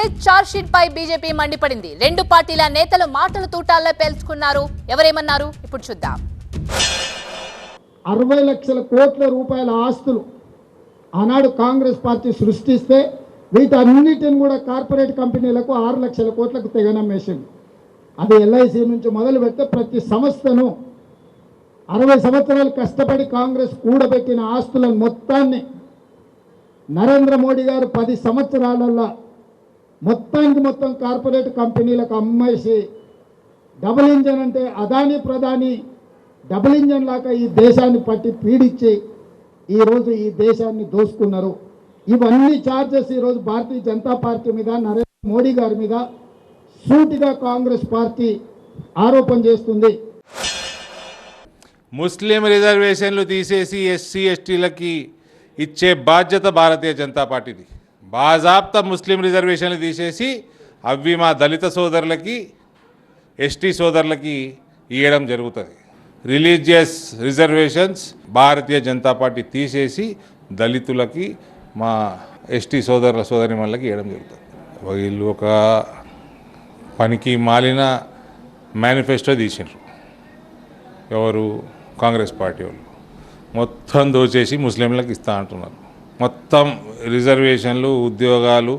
Congress charge sheet పై BJP మండిపడింది. రెండు పార్టీల నేతలు మాటల తూటాల్లో పేల్చుకున్నారు. ఎవరేమన్నారు ఇప్పుడు చూద్దాం. 60 లక్షల కోట్ల రూపాయల ఆస్తులు ఆనాడు కాంగ్రెస్ పార్టీ సృష్టిస్తే వీటన్నిటిని కూడా కార్పొరేట్ కంపెనీలకు 6 లక్షల కోట్లకు తెగనమ్మేసింది. అది ఎల్ఐసి నుంచి మొదలు పెడితే ప్రతి సంస్థను 60 సంవత్సరాలు కష్టపడి కాంగ్రెస్ కూడబెట్టిన ఆస్తులను మొత్తాన్ని నరేంద్ర మోడీ గారు 10 సంవత్సరాలలో మొత్తం కార్పొరేట్ కంపెనీలకు అమ్మేసి డబుల్ ఇంజన్ అంటే అదాని ప్రధాని డబుల్ ఇంజన్ లాగా ఈ దేశాన్ని పట్టి పీడించి ఈరోజు ఈ దేశాన్ని దోసుకున్నారు. ఇవన్నీ ఛార్జెస్ ఈరోజు భారతీయ జనతా పార్టీ మీద నరేంద్ర మోడీ గారి మీద సూటిగా కాంగ్రెస్ పార్టీ ఆరోపణ చేస్తుంది. ముస్లిం రిజర్వేషన్లు తీసేసి ఎస్సీ ఎస్టీలకి ఇచ్చే బాధ్యత భారతీయ జనతా పార్టీది. బాజాబ్తా ముస్లిం రిజర్వేషన్లు తీసేసి అవి మా దళిత సోదరులకి ఎస్టీ సోదరులకి ఇవ్వడం జరుగుతుంది. Religious reservations Bharatiya Janata party తీసేసి దళితులకి మా ఎస్టీ సోదరిమణులకి ఇవ్వడం జరుగుతుంది. వీళ్ళు ఒక పనికి మాలిన మేనిఫెస్టో తీసినారు. ఎవరు? కాంగ్రెస్ పార్టీ వాళ్ళు మొత్తం దోచేసి ముస్లింలకు ఇస్తా అంటున్నారు. మొత్తం రిజర్వేషన్లు ఉద్యోగాలు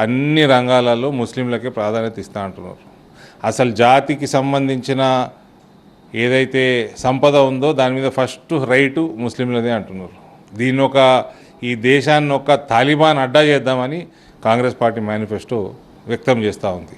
అన్ని రంగాలలో ముస్లింలకే ప్రాధాన్యత ఇస్తా అంటున్నారు. అసలు జాతికి సంబంధించిన ఏదైతే సంపద ఉందో దాని మీద ఫస్ట్ రైటు ముస్లింలదే అంటున్నారు. ఈ దేశాన్ని ఒక తాలిబాన్ అడ్డా చేద్దామని కాంగ్రెస్ పార్టీ మేనిఫెస్టో వ్యక్తం చేస్తూ ఉంది.